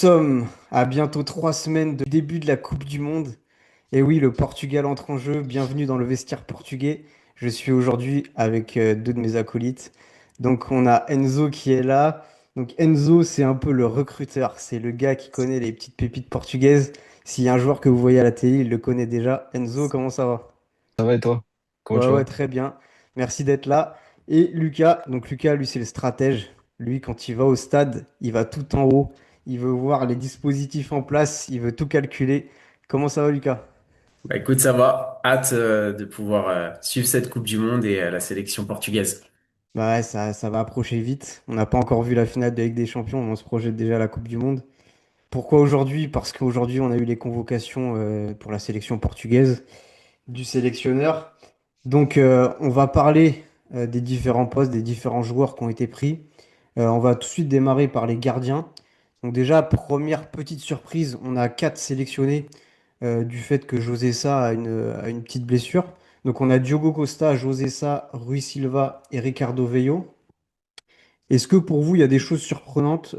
sommes à bientôt 3 semaines de début de la Coupe du Monde. Et oui, le Portugal entre en jeu. Bienvenue dans le vestiaire portugais. Je suis aujourd'hui avec deux de mes acolytes. Donc on a Enzo qui est là. Donc Enzo, c'est un peu le recruteur. C'est le gars qui connaît les petites pépites portugaises. S'il y a un joueur que vous voyez à la télé, il le connaît déjà. Enzo, comment ça va? Ça va et toi? Comment Ouais, tu ouais, vas? très bien. Merci d'être là. Et Lucas, donc Lucas, lui, c'est le stratège. Lui, quand il va au stade, il va tout en haut. Il veut voir les dispositifs en place. Il veut tout calculer. Comment ça va, Lucas? Bah écoute, ça va. Hâte de pouvoir suivre cette Coupe du Monde et la sélection portugaise. Bah ouais, ça va approcher vite. On n'a pas encore vu la finale de Ligue des Champions, mais on se projette déjà à la Coupe du Monde. Pourquoi aujourd'hui? Parce qu'aujourd'hui, on a eu les convocations pour la sélection portugaise du sélectionneur. Donc, on va parler des différents postes, des différents joueurs qui ont été pris. On va tout de suite démarrer par les gardiens. Donc déjà, première petite surprise, on a quatre sélectionnés du fait que José Sa a une petite blessure. Donc on a Diogo Costa, José Sa, Rui Silva et Ricardo Vello. Est-ce que pour vous, il y a des choses surprenantes?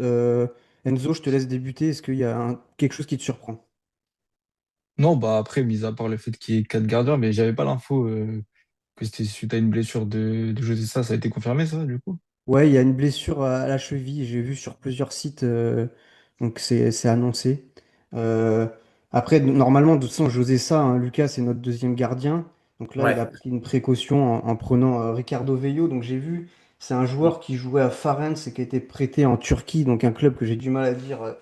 Enzo, je te laisse débuter. Est-ce qu'il y a quelque chose qui te surprend? Non, bah après, mis à part le fait qu'il y ait quatre gardiens, mais j'avais pas l'info que c'était suite à une blessure de José Sa. Ça a été confirmé, ça, du coup? Ouais, il y a une blessure à la cheville, j'ai vu sur plusieurs sites, donc c'est annoncé. Euh, Après, normalement, de toute façon, José Sa, hein, Lucas, c'est notre deuxième gardien. Donc là, il a Ouais. pris une précaution en prenant Ricardo Vello. Donc j'ai vu, c'est un joueur qui jouait à Farense et qui a été prêté en Turquie, donc un club que j'ai du mal à dire,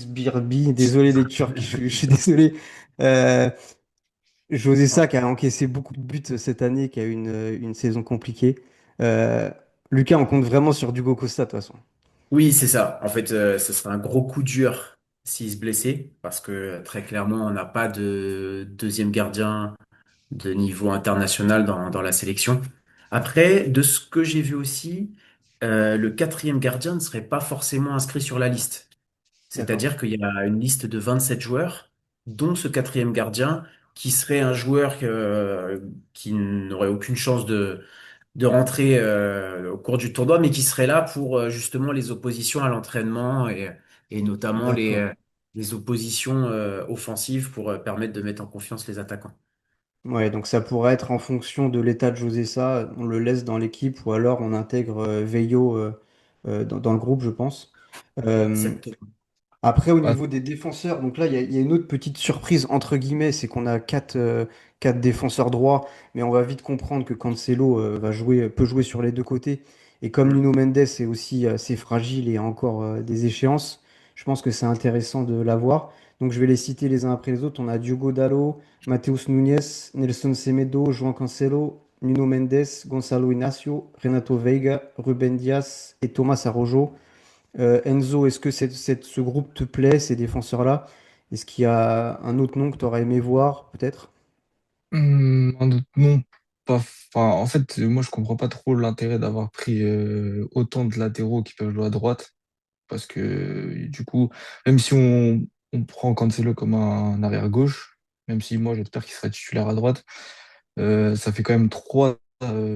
Birbi. Désolé les Turcs, je suis désolé. Euh, José Sa qui a encaissé beaucoup de buts cette année, qui a eu une saison compliquée. Euh, Lucas, on compte vraiment sur Diogo Costa, de toute façon. Oui, c'est ça. En fait, ce serait un gros coup dur s'il se blessait, parce que très clairement, on n'a pas de deuxième gardien de niveau international dans la sélection. Après, de ce que j'ai vu aussi, le quatrième gardien ne serait pas forcément inscrit sur la liste. D'accord. C'est-à-dire qu'il y a une liste de 27 joueurs, dont ce quatrième gardien, qui serait un joueur qui n'aurait aucune chance de rentrer au cours du tournoi, mais qui serait là pour justement les oppositions à l'entraînement et notamment D'accord. les oppositions offensives pour permettre de mettre en confiance les attaquants. Ouais, donc ça pourrait être en fonction de l'état de José Sa, on le laisse dans l'équipe ou alors on intègre Veillot dans le groupe, je pense. Euh, Exactement. Après, au Ah, niveau des défenseurs, donc là, il y a une autre petite surprise, entre guillemets, c'est qu'on a quatre défenseurs droits, mais on va vite comprendre que Cancelo peut jouer sur les deux côtés. Et comme Mm. Nuno Mendes est aussi assez fragile et a encore des échéances, je pense que c'est intéressant de l'avoir. Donc je vais les citer les uns après les autres. On a Diogo Dalot, Mateus Nunes, Nelson Semedo, João Cancelo, Nuno Mendes, Gonçalo Inácio, Renato Veiga, Ruben Dias et Thomas Araujo. Enzo, est-ce que ce groupe te plaît, ces défenseurs-là? Est-ce qu'il y a un autre nom que tu aurais aimé voir, peut-être? un autre nom, pas. Enfin, en fait, moi, je comprends pas trop l'intérêt d'avoir pris autant de latéraux qui peuvent jouer à droite, parce que du coup, même si on prend Cancelo comme un arrière gauche, même si moi, j'espère qu'il sera titulaire à droite, ça fait quand même trois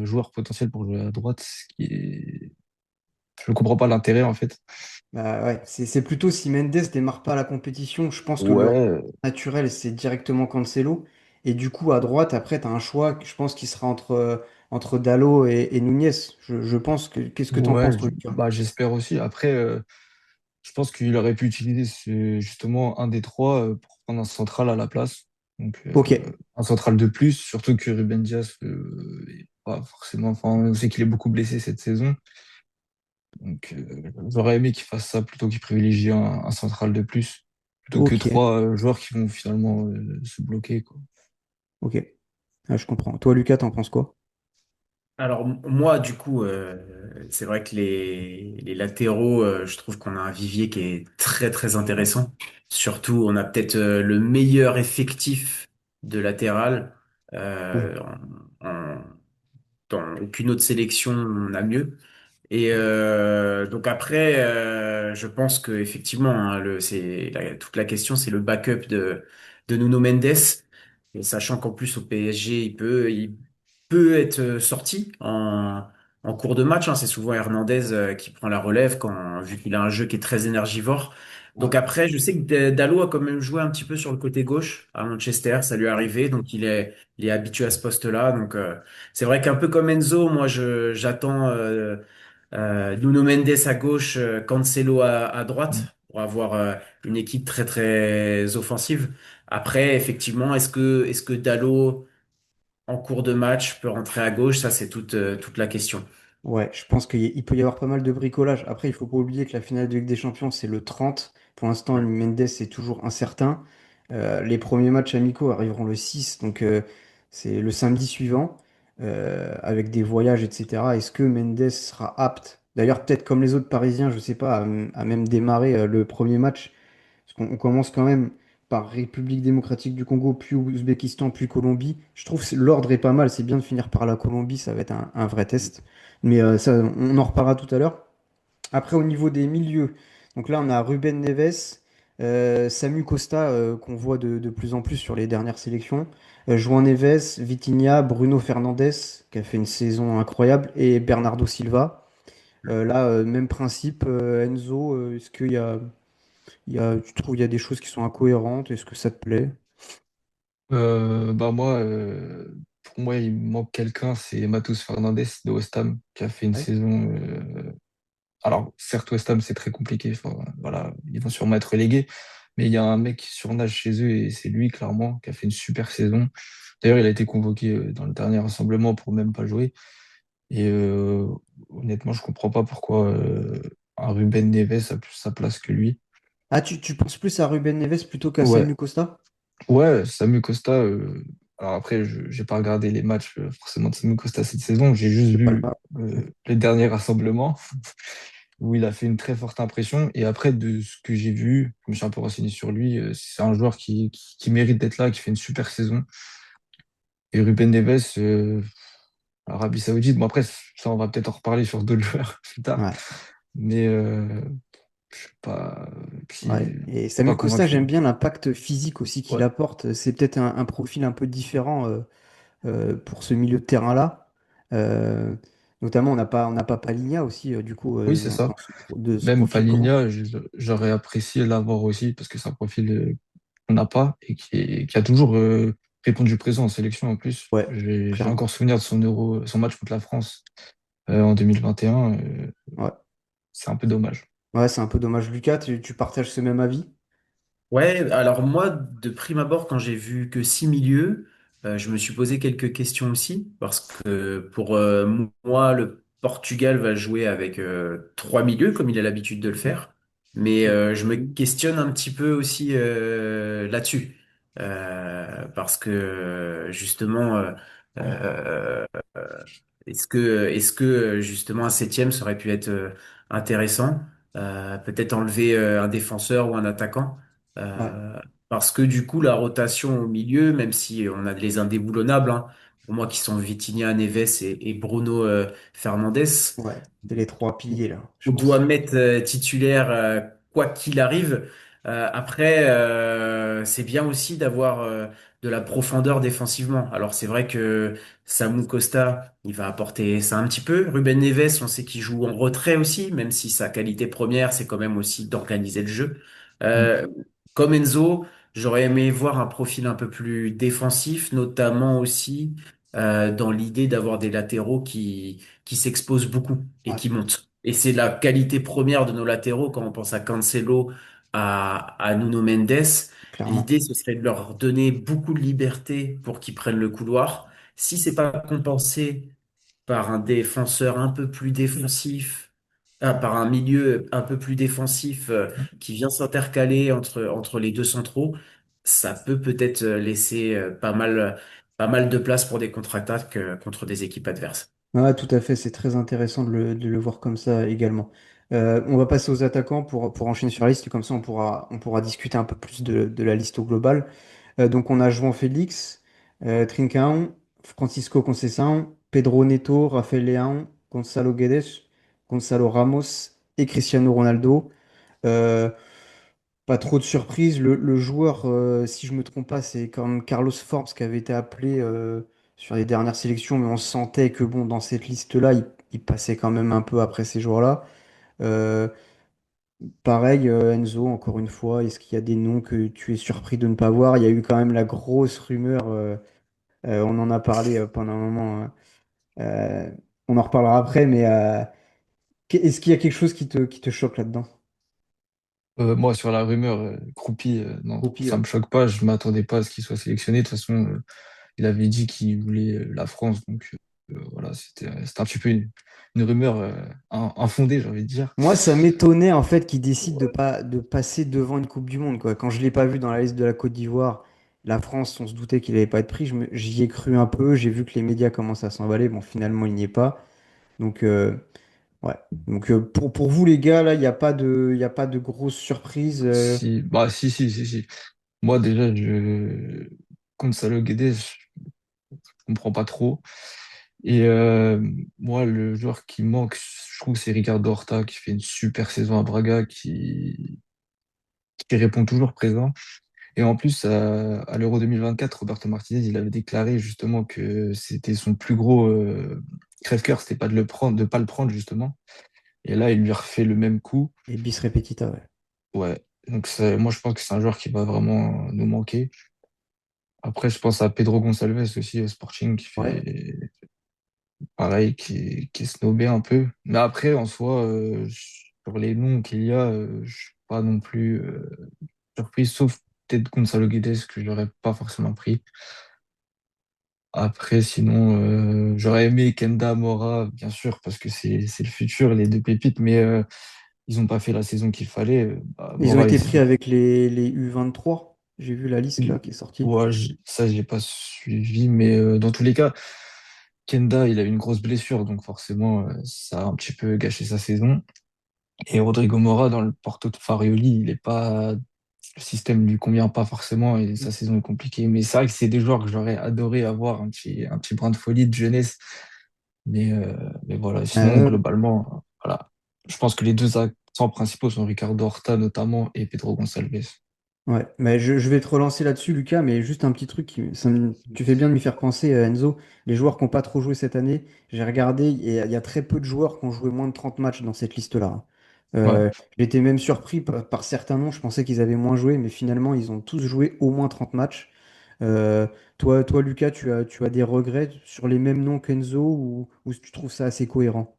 joueurs potentiels pour jouer à droite, ce qui est. Je ne comprends pas l'intérêt, en fait. Bah ouais, c'est plutôt si Mendes démarre pas la compétition, je pense que le Ouais, naturel, c'est directement Cancelo. Et du coup, à droite, après, tu as un choix, je pense, qui sera entre Dalot et Nunez. Je pense que. Qu'est-ce que tu en ouais, penses, toi, Lucas? bah, j'espère aussi. Après, je pense qu'il aurait pu utiliser justement un des trois pour prendre un central à la place. Donc, Ok, un central de plus, surtout que Ruben Dias, est pas forcément. Enfin, on sait qu'il est beaucoup blessé cette saison. Donc, j'aurais aimé qu'il fasse ça plutôt qu'il privilégie un central de plus, plutôt que ok, trois joueurs qui vont finalement se bloquer, quoi. ok. Ah, je comprends. Toi, Lucas, t'en penses quoi? Alors moi, du coup, c'est vrai que les latéraux, je trouve qu'on a un vivier qui est très très intéressant. Surtout, on a peut-être le meilleur effectif de latéral. Oui. Euh, en- Dans aucune autre sélection, on a mieux. Et donc après, je pense que effectivement, hein, toute la question, c'est le backup de Nuno Mendes. Et sachant qu'en plus au PSG, il peut être sorti en cours de match, hein. C'est souvent Hernandez qui prend la relève vu qu'il a un jeu qui est très énergivore. Ouais. Donc après, je sais que Dalot a quand même joué un petit peu sur le côté gauche à Manchester, ça lui est arrivé, donc il est habitué à ce poste-là. Donc c'est vrai qu'un peu comme Enzo, moi j'attends Nuno Mendes à gauche, Cancelo à Mm. droite pour avoir une équipe très très offensive. Après, effectivement, est-ce que Dalot en cours de match peut rentrer à gauche? Ça, c'est toute la question. Ouais, je pense qu'il peut y avoir pas mal de bricolage. Après, il faut pas oublier que la finale de Ligue des Champions, c'est le 30. Pour l'instant, Mendes est toujours incertain. Les premiers matchs amicaux arriveront le 6, donc c'est le samedi suivant, avec des voyages, etc. Est-ce que Mendes sera apte? D'ailleurs, peut-être comme les autres Parisiens, je sais pas, à même démarrer le premier match. Parce qu'on commence quand même par République démocratique du Congo, puis Ouzbékistan, puis Colombie. Je trouve que l'ordre est pas mal. C'est bien de finir par la Colombie, ça va être un vrai test. Mais ça, on en reparlera tout à l'heure. Après, au niveau des milieux, donc là, on a Ruben Neves, Samu Costa, qu'on voit de plus en plus sur les dernières sélections, João Neves, Vitinha, Bruno Fernandes, qui a fait une saison incroyable, et Bernardo Silva. Là, même principe, Enzo, est-ce tu trouves qu'il y a des choses qui sont incohérentes? Est-ce que ça te plaît? Bah moi, pour moi, il me manque quelqu'un, c'est Matheus Fernandes de West Ham, qui a fait une Ouais. saison. Alors, certes, West Ham, c'est très compliqué. Enfin, voilà, ils vont sûrement être relégués. Mais il y a un mec qui surnage chez eux et c'est lui, clairement, qui a fait une super saison. D'ailleurs, il a été convoqué dans le dernier rassemblement pour même pas jouer. Et honnêtement, je comprends pas pourquoi un Ruben Neves a plus sa place que lui. Ah, tu penses plus à Ruben Neves plutôt qu'à Ouais, Samu Costa? ouais, Samu Costa. Alors après, je j'ai pas regardé les matchs forcément de Samu Costa cette saison. J'ai juste C'est pas vu grave. les derniers rassemblements où il a fait une très forte impression. Et après, de ce que j'ai vu, je me suis un peu renseigné sur lui, c'est un joueur qui mérite d'être là, qui fait une super saison. Et Ruben Neves, Arabie Saoudite, bon après, ça, on va peut-être en reparler sur d'autres joueurs plus tard. Ouais. Mais je sais pas, Ouais. puis Et pas Samu Costa, convaincu. j'aime bien l'impact physique aussi qu'il Ouais, apporte. C'est peut-être un profil un peu différent pour ce milieu de terrain-là. Euh, Notamment, on n'a pas Palinha aussi, du coup, oui, c'est ça. de ce Même profil grand. Palinha, j'aurais apprécié l'avoir aussi parce que c'est un profil qu'on n'a pas et qui a toujours répondu présent en sélection en plus. Ouais, J'ai clairement. encore souvenir de son match contre la France en 2021. Ouais, C'est un peu dommage. ouais, c'est un peu dommage. Lucas, tu partages ce même avis? Ouais, alors moi, de prime abord, quand j'ai vu que 6 milieux, je me suis posé quelques questions aussi, parce que pour moi, le Portugal va jouer avec 3 milieux, comme il a l'habitude de le faire. Mais je me questionne un petit peu aussi là-dessus. Parce que justement, euh, est-ce que justement un septième ça aurait pu être intéressant? Peut-être enlever un défenseur ou un attaquant. Ouais, Euh, Parce que du coup, la rotation au milieu, même si on a les indéboulonnables, hein, pour moi qui sont Vitinha, Neves et Bruno Fernandes, ouais. C'est les trois piliers, là, je on doit pense. mettre titulaire quoi qu'il arrive. Après, c'est bien aussi d'avoir de la profondeur défensivement. Alors c'est vrai que Samu Costa, il va apporter ça un petit peu. Ruben Neves, on sait qu'il joue en retrait aussi, même si sa qualité première, c'est quand même aussi d'organiser le jeu. Mm. Euh, Comme Enzo, j'aurais aimé voir un profil un peu plus défensif, notamment aussi dans l'idée d'avoir des latéraux qui s'exposent beaucoup et Ouais, qui montent. Et c'est la qualité première de nos latéraux quand on pense à Cancelo, à Nuno Mendes. clairement. L'idée, ce serait de leur donner beaucoup de liberté pour qu'ils prennent le couloir. Si c'est pas compensé par un défenseur un peu plus défensif, par un milieu un peu plus défensif qui vient s'intercaler entre les deux centraux, ça peut peut-être laisser pas mal de place pour des contre-attaques contre des équipes adverses. Ouais, tout à fait, c'est très intéressant de le voir comme ça également. On va passer aux attaquants pour enchaîner sur la liste, comme ça on pourra discuter un peu plus de la liste au global. Donc on a João Félix, Trincão, Francisco Conceição, Pedro Neto, Rafael Leão, Gonçalo Guedes, Gonçalo Ramos et Cristiano Ronaldo. Euh, Pas trop de surprise. Le joueur, si je me trompe pas, c'est comme Carlos Forbes qui avait été appelé sur les dernières sélections, mais on sentait que bon, dans cette liste-là, il passait quand même un peu après ces joueurs-là. Euh, Pareil, Enzo, encore une fois, est-ce qu'il y a des noms que tu es surpris de ne pas voir? Il y a eu quand même la grosse rumeur, on en a parlé pendant un moment, hein. Euh, on en reparlera après, mais est-ce qu'il y a quelque chose qui te choque là-dedans? Moi, sur la rumeur, Croupi, non, Roupi, ça ouais. me choque pas. Je m'attendais pas à ce qu'il soit sélectionné. De toute façon, il avait dit qu'il voulait la France. Donc, voilà, c'était un petit peu une rumeur infondée, j'ai envie de dire. Moi, ça m'étonnait en fait qu'il décide de passer devant une Coupe du Monde, quoi. Quand je l'ai pas vu dans la liste de la Côte d'Ivoire, la France, on se doutait qu'il n'allait pas être pris. J'y ai cru un peu. J'ai vu que les médias commençaient à s'emballer. Bon, finalement, il n'y est pas. Donc, ouais. Donc, pour vous, les gars, là, il y a pas de grosse surprise. Si, bah, si. Moi, déjà, Gonzalo Guedes, je comprends pas trop. Et moi, le joueur qui manque, je trouve, c'est Ricardo Horta, qui fait une super saison à Braga, qui répond toujours présent. Et en plus, à l'Euro 2024, Roberto Martinez, il avait déclaré justement que c'était son plus gros crève-cœur, c'était pas de le prendre, de pas le prendre justement. Et là, il lui refait le même coup. Et bis repetita, ouais. Ouais. Donc moi, je pense que c'est un joueur qui va vraiment nous manquer. Après, je pense à Pedro Gonçalves aussi au Sporting, qui Ouais. fait pareil, qui est snobé un peu. Mais après, en soi, sur les noms qu'il y a, je suis pas non plus surpris, sauf peut-être Gonzalo Guedes, que j'aurais pas forcément pris. Après, sinon, j'aurais aimé Kenda Mora, bien sûr, parce que c'est le futur, les deux pépites, mais ils n'ont pas fait la saison qu'il fallait. Bah, Ils ont Mora, été pris avec les U23. J'ai vu la liste là qui est sortie. ouais, ça, je l'ai pas suivi, mais dans tous les cas, Kenda, il a eu une grosse blessure, donc forcément, ça a un petit peu gâché sa saison. Et Rodrigo Mora, dans le Porto de Farioli, il est pas, le système lui convient pas forcément et sa saison est compliquée. Mais c'est vrai que c'est des joueurs que j'aurais adoré avoir un petit brin de folie, de jeunesse. Mais voilà, sinon, Euh, globalement, voilà. Je pense que les deux accents principaux sont Ricardo Horta notamment et Pedro Gonçalves. Ouais, mais je vais te relancer là-dessus, Lucas, mais juste un petit truc, tu fais bien de m'y faire penser, Enzo, les joueurs qui n'ont pas trop joué cette année, j'ai regardé, il y a très peu de joueurs qui ont joué moins de 30 matchs dans cette liste-là, hein. Ouais. J'étais même surpris par certains noms, je pensais qu'ils avaient moins joué, mais finalement, ils ont tous joué au moins 30 matchs. Euh, toi, Lucas, tu as des regrets sur les mêmes noms qu'Enzo ou tu trouves ça assez cohérent?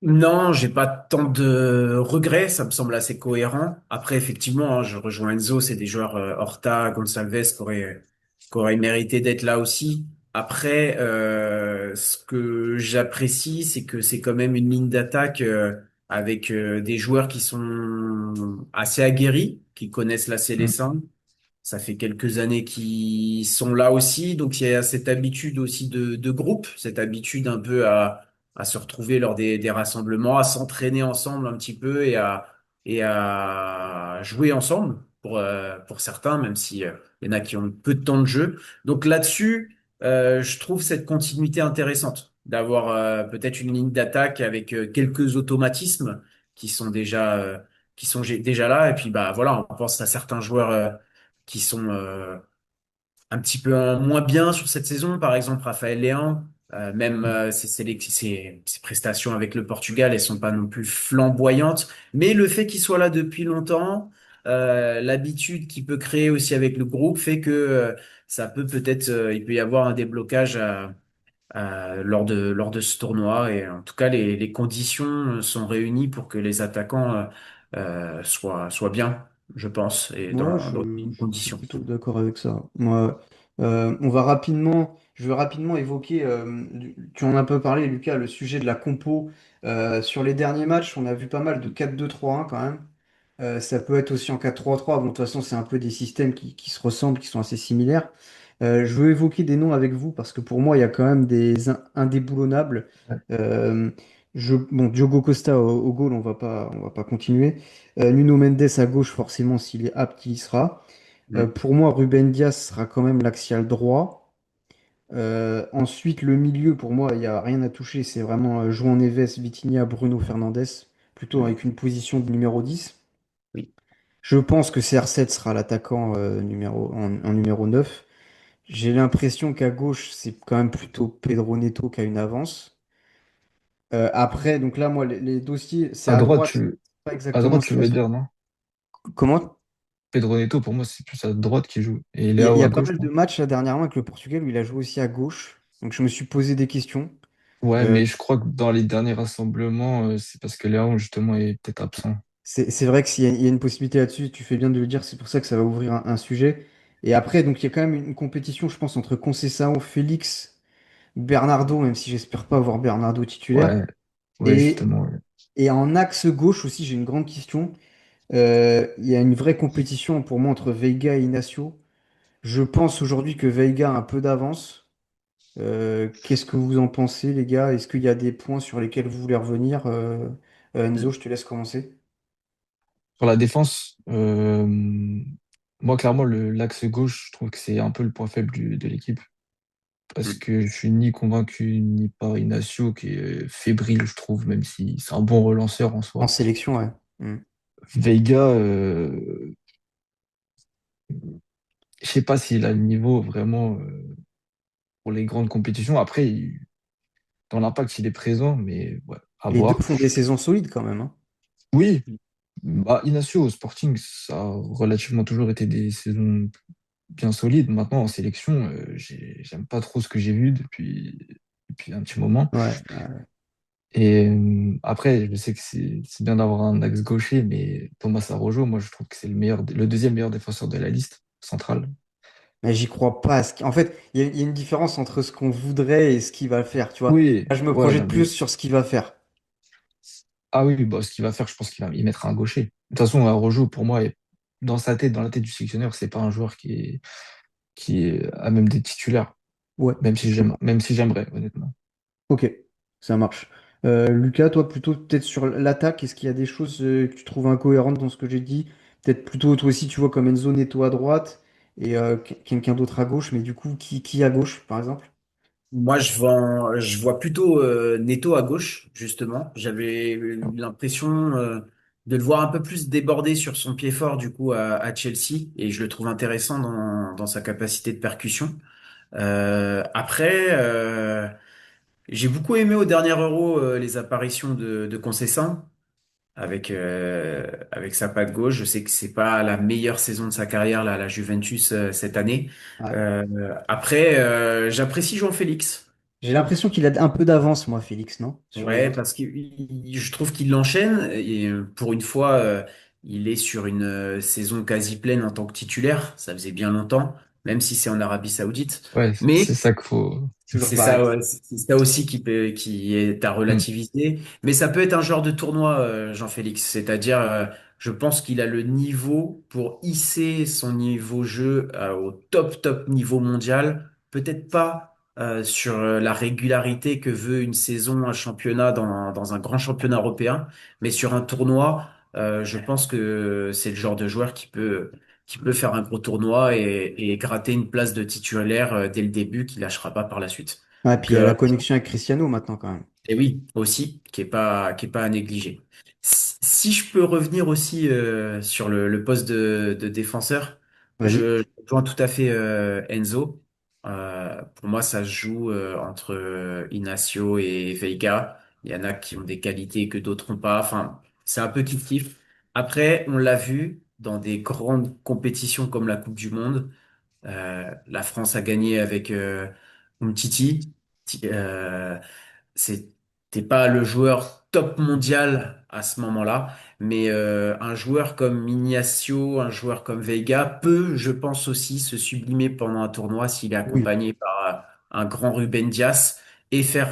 Non, j'ai pas tant de regrets, ça me semble assez cohérent. Après, effectivement, hein, je rejoins Enzo, c'est des joueurs Horta, Gonçalves qui auraient mérité d'être là aussi. Après, ce que j'apprécie, c'est que c'est quand même une ligne d'attaque avec des joueurs qui sont assez aguerris, qui connaissent la Mm. sélection. Ça fait quelques années qu'ils sont là aussi, donc il y a cette habitude aussi de groupe, cette habitude un peu à se retrouver lors des rassemblements, à s'entraîner ensemble un petit peu et à jouer ensemble pour certains, même si il y en a qui ont peu de temps de jeu. Donc là-dessus, je trouve cette continuité intéressante d'avoir peut-être une ligne d'attaque avec quelques automatismes qui sont déjà là. Et puis bah voilà, on pense à certains joueurs qui sont un petit peu moins bien sur cette saison. Par exemple, Raphaël Léao, même ses prestations avec le Portugal, elles sont pas non plus flamboyantes. Mais le fait qu'il soit là depuis longtemps, l'habitude qu'il peut créer aussi avec le groupe fait que ça peut peut-être, il peut y avoir un déblocage lors de ce tournoi. Et en tout cas, les conditions sont réunies pour que les attaquants soient bien, je pense, et Moi, dans de bonnes je suis conditions. plutôt d'accord avec ça. Moi, je vais rapidement évoquer, tu en as un peu parlé, Lucas, le sujet de la compo. Sur les derniers matchs, on a vu pas mal de 4-2-3-1 quand même. Ça peut être aussi en 4-3-3. Bon, de toute façon, c'est un peu des systèmes qui se ressemblent, qui sont assez similaires. Je veux évoquer des noms avec vous parce que pour moi, il y a quand même des indéboulonnables. Ouais. Euh, bon, Diogo Costa au goal, on va pas continuer. Nuno Mendes à gauche, forcément, s'il est apte, il y sera. Mm. Pour moi, Ruben Dias sera quand même l'axial droit. Ensuite, le milieu, pour moi, il n'y a rien à toucher. C'est vraiment João Neves, Vitinha, Bruno Fernandes, plutôt Mm. avec une position de numéro 10. Oui. Je pense que CR7 sera l'attaquant en numéro 9. J'ai l'impression qu'à gauche, c'est quand même plutôt Pedro Neto qui a une avance. Après, donc là, moi, les dossiers, c'est À à droite, droite, tu, pas à exactement droite, tu sur la... veux dire, non? Comment? Pedro Neto, pour moi, c'est plus à droite qui joue. Et Il Léao y à a pas gauche, mal de non? matchs là, dernièrement avec le Portugal où il a joué aussi à gauche. Donc je me suis posé des questions. Ouais, Euh, mais je crois que dans les derniers rassemblements, c'est parce que Léao, justement, est peut-être absent. c'est vrai que il y a une possibilité là-dessus, tu fais bien de le dire, c'est pour ça que ça va ouvrir un sujet. Et après, donc il y a quand même une compétition, je pense, entre Conceição, Félix, Bernardo, même si j'espère pas voir Bernardo titulaire. Ouais, ouais, Et, justement. Ouais. et en axe gauche aussi, j'ai une grande question. Il y a une vraie compétition pour moi entre Veiga et Inacio. Je pense aujourd'hui que Veiga a un peu d'avance. Qu'est-ce que vous en pensez, les gars? Est-ce qu'il y a des points sur lesquels vous voulez revenir? Enzo, je te laisse commencer. Sur la défense, moi, clairement, l'axe gauche, je trouve que c'est un peu le point faible de l'équipe. Parce que je suis ni convaincu ni par Inacio, qui est fébrile, je trouve, même si c'est un bon relanceur en En soi. sélection, ouais. Mm. Veiga, je sais pas s'il a le niveau vraiment pour les grandes compétitions. Après, dans l'impact, il est présent, mais ouais, à Les deux voir. font des saisons solides quand même, hein. Oui, bah, Inacio au Sporting, ça a relativement toujours été des saisons bien solides. Maintenant, en sélection, j'aime pas trop ce que j'ai vu depuis un petit moment. Ouais. Et après, je sais que c'est bien d'avoir un axe gaucher, mais Thomas Araujo, moi, je trouve que c'est le deuxième meilleur défenseur de la liste centrale. Mais j'y crois pas. En fait, il y a une différence entre ce qu'on voudrait et ce qu'il va faire, tu vois. Oui, Là, je me ouais, projette non, plus mais. sur ce qu'il va faire. Ah oui, bah, ce qu'il va faire, je pense qu'il va y mettre un gaucher. De toute façon, Araujo, pour moi, dans sa tête, dans la tête du sélectionneur, c'est pas un joueur qui est à même des titulaires, Ouais, je suis d'accord. même si j'aimerais, honnêtement. Ok, ça marche. Lucas, toi, plutôt peut-être sur l'attaque, est-ce qu'il y a des choses que tu trouves incohérentes dans ce que j'ai dit? Peut-être plutôt toi aussi, tu vois, comme Enzo Neto à droite et quelqu'un d'autre à gauche, mais du coup, qui à gauche, par exemple? Moi, je vois plutôt Neto à gauche, justement. J'avais l'impression de le voir un peu plus déborder sur son pied fort, du coup, à Chelsea, et je le trouve intéressant dans sa capacité de percussion. Après, j'ai beaucoup aimé au dernier Euro les apparitions de Conceição avec sa patte gauche. Je sais que c'est pas la meilleure saison de sa carrière là, à la Juventus cette année. Ouais. Après, j'apprécie João Félix. J'ai l'impression qu'il a un peu d'avance, moi, Félix, non? Sur les Ouais, autres. parce que je trouve qu'il l'enchaîne et pour une fois, il est sur une saison quasi pleine en tant que titulaire. Ça faisait bien longtemps, même si c'est en Arabie Saoudite. Ouais, c'est Mais ça qu'il faut. Toujours c'est pareil. ça, ouais, c'est ça aussi qui est à Hmm. relativiser. Mais ça peut être un genre de tournoi, Jean-Félix. C'est-à-dire, je pense qu'il a le niveau pour hisser son niveau jeu au top niveau mondial. Peut-être pas sur la régularité que veut une saison, un championnat dans un grand championnat européen, mais sur un tournoi, je pense que c'est le genre de joueur qui peut faire un gros tournoi et gratter une place de titulaire dès le début, qui lâchera pas par la suite. Ouais, puis Donc, il y a la connexion avec Cristiano maintenant, quand même. et oui, aussi, qui est pas à négliger. Si je peux revenir aussi sur le poste de défenseur, Vas-y. je rejoins tout à fait Enzo. Pour moi, ça se joue entre Inacio et Veiga. Il y en a qui ont des qualités que d'autres n'ont pas. Enfin, c'est un peu kiff-kiff. Après, on l'a vu dans des grandes compétitions comme la Coupe du Monde. La France a gagné avec Umtiti. C'était pas le joueur top mondial à ce moment-là, mais un joueur comme Ignacio, un joueur comme Veiga peut, je pense aussi, se sublimer pendant un tournoi s'il est Oui. accompagné par un grand Ruben Dias et faire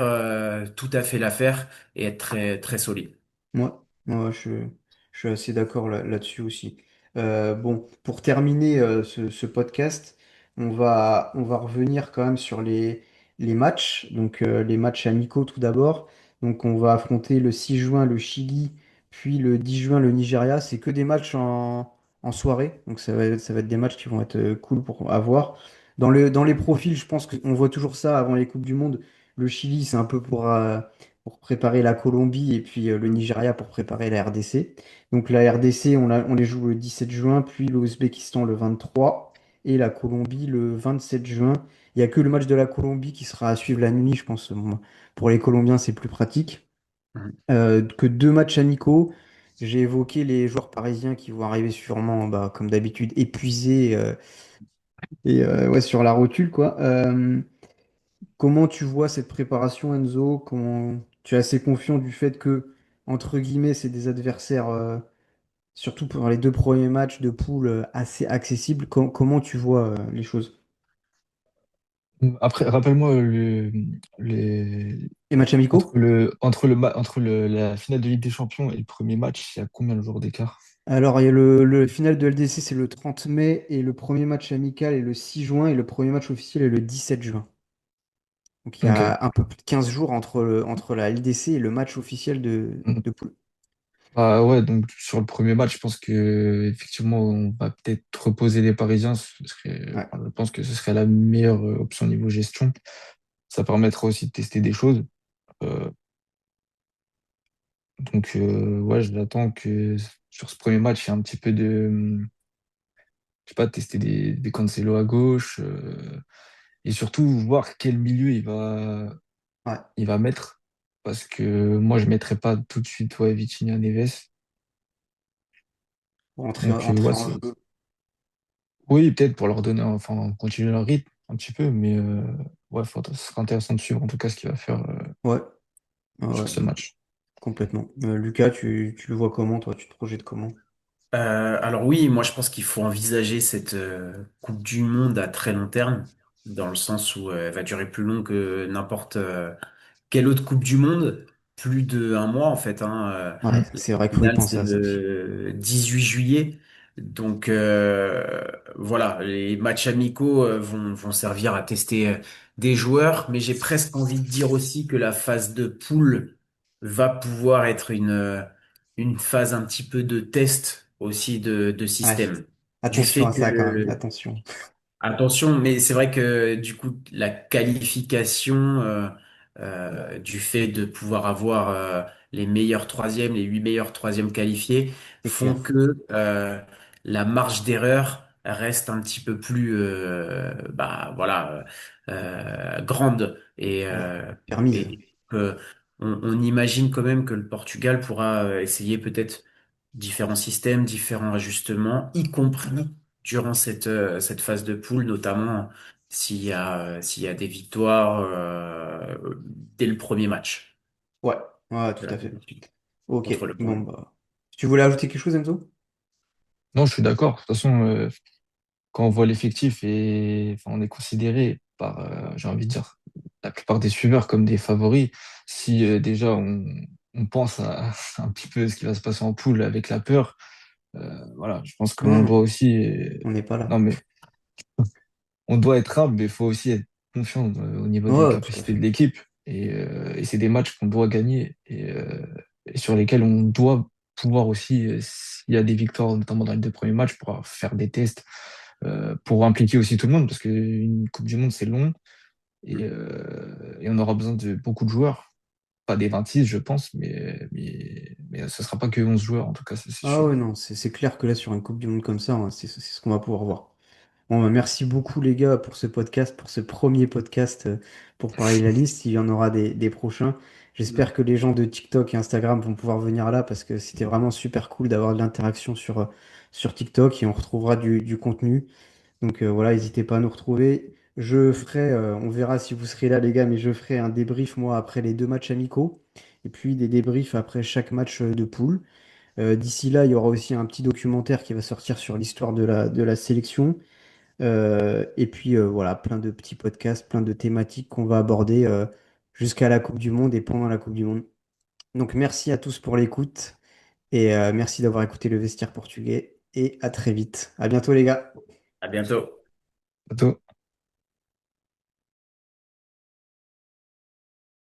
tout à fait l'affaire et être très très solide. Moi, je suis assez d'accord là-dessus aussi. Bon, pour terminer ce podcast, on va revenir quand même sur les matchs. Donc, les matchs amicaux tout d'abord. Donc, on va affronter le 6 juin le Chili, puis le 10 juin le Nigeria. C'est que des matchs en soirée. Donc, ça va être des matchs qui vont être cool pour avoir. Dans les profils, je pense qu'on voit toujours ça avant les Coupes du Monde. Le Chili, c'est un peu pour préparer la Colombie et puis le Nigeria pour préparer la RDC. Donc la RDC, on les joue le 17 juin, puis l'Ouzbékistan le 23 et la Colombie le 27 juin. Il n'y a que le match de la Colombie qui sera à suivre la nuit, je pense. Pour les Colombiens, c'est plus pratique. Que deux matchs amicaux. J'ai évoqué les joueurs parisiens qui vont arriver sûrement, bah, comme d'habitude, épuisés ouais, sur la rotule, quoi. Comment tu vois cette préparation, Enzo? Comment tu es assez confiant du fait que, entre guillemets, c'est des adversaires, surtout pour les deux premiers matchs de poule, assez accessibles. Comment tu vois, les choses? Après, rappelle-moi les, Les matchs amicaux? entre la finale de Ligue des Champions et le premier match, il y a combien de jours d'écart? Alors, il y a le final de LDC, c'est le 30 mai, et le premier match amical est le 6 juin, et le premier match officiel est le 17 juin. Donc, il y Ok. a un peu plus de 15 jours entre la LDC et le match officiel de poule. Bah ouais, donc sur le premier match, je pense que effectivement, on va peut-être reposer les Parisiens. Ouais. Enfin, je pense que ce serait la meilleure option niveau gestion. Ça permettra aussi de tester des choses. Euh, ouais, j'attends que sur ce premier match, il y ait un petit peu de, je sais pas, tester des Cancelo à gauche et surtout voir quel milieu Ouais. il va mettre. Parce que moi, je mettrais pas tout de suite ouais, Vitinha Neves. Pour entrer, Donc entrer ouais, en jeu. oui, peut-être pour leur donner, enfin, continuer leur rythme un petit peu, mais ouais, ce sera intéressant de suivre en tout cas ce qu'il va faire Ouais. Ouais, sur ouais, ce match. complètement. Lucas, tu le vois comment, toi? Tu te projettes comment? Alors oui, moi je pense qu'il faut envisager cette Coupe du Monde à très long terme, dans le sens où elle va durer plus long que n'importe quelle autre Coupe du Monde, plus de un mois en fait, hein. Ouais, La c'est vrai qu'il faut y finale penser c'est à ça aussi. le 18 juillet, donc voilà, les matchs amicaux vont servir à tester des joueurs, mais j'ai presque envie de dire aussi que la phase de poule va pouvoir être une phase un petit peu de test aussi de Ouais. système. Du Attention fait à ça quand même, que, attention. attention, mais c'est vrai que du coup, la qualification, du fait de pouvoir avoir les meilleurs troisièmes, les 8 meilleurs troisièmes qualifiés, C'est font clair. que la marge d'erreur reste un petit peu plus, bah voilà, grande Ouais. Permise. et on imagine quand même que le Portugal pourra essayer peut-être différents systèmes, différents ajustements, y compris durant cette phase de poule, notamment s'il y a des victoires dès le premier match Ouais. Ouais, de tout la à fait. compétition Ok. contre le Bon, Pont. bah. Tu voulais ajouter quelque chose, Enzo? Non, je suis d'accord. De toute façon, quand on voit l'effectif et enfin, on est considéré par, j'ai envie de dire, la plupart des suiveurs comme des favoris, si déjà on pense à un petit peu ce qui va se passer en poule avec la peur, voilà, je pense Non, qu'on doit non, aussi, on n'est pas non là. mais on doit être humble, mais il faut aussi être confiant au niveau des Ouais, tout à capacités de fait. l'équipe. Et c'est des matchs qu'on doit gagner et sur lesquels on doit pouvoir aussi, s'il y a des victoires, notamment dans les deux premiers matchs, pouvoir faire des tests pour impliquer aussi tout le monde, parce qu'une Coupe du Monde, c'est long et on aura besoin de beaucoup de joueurs. Pas des 26, je pense, mais ce ne sera pas que 11 joueurs, en tout cas, ça, c'est Ah sûr. ouais, non, c'est clair que là, sur une Coupe du Monde comme ça, hein, c'est ce qu'on va pouvoir voir. Bon, bah, merci beaucoup, les gars, pour ce podcast, pour ce premier podcast pour parler de la liste. Il y en aura des prochains. J'espère que les gens de TikTok et Instagram vont pouvoir venir là parce que c'était vraiment super cool d'avoir de l'interaction sur TikTok et on retrouvera du contenu. Donc voilà, n'hésitez pas à nous retrouver. Je ferai, on verra si vous serez là, les gars, mais je ferai un débrief, moi, après les deux matchs amicaux et puis des débriefs après chaque match de poule. D'ici là, il y aura aussi un petit documentaire qui va sortir sur l'histoire de la sélection. Et puis voilà, plein de petits podcasts, plein de thématiques qu'on va aborder jusqu'à la Coupe du Monde et pendant la Coupe du Monde. Donc merci à tous pour l'écoute et merci d'avoir écouté le vestiaire portugais et à très vite. À bientôt les gars. À bientôt. À bientôt.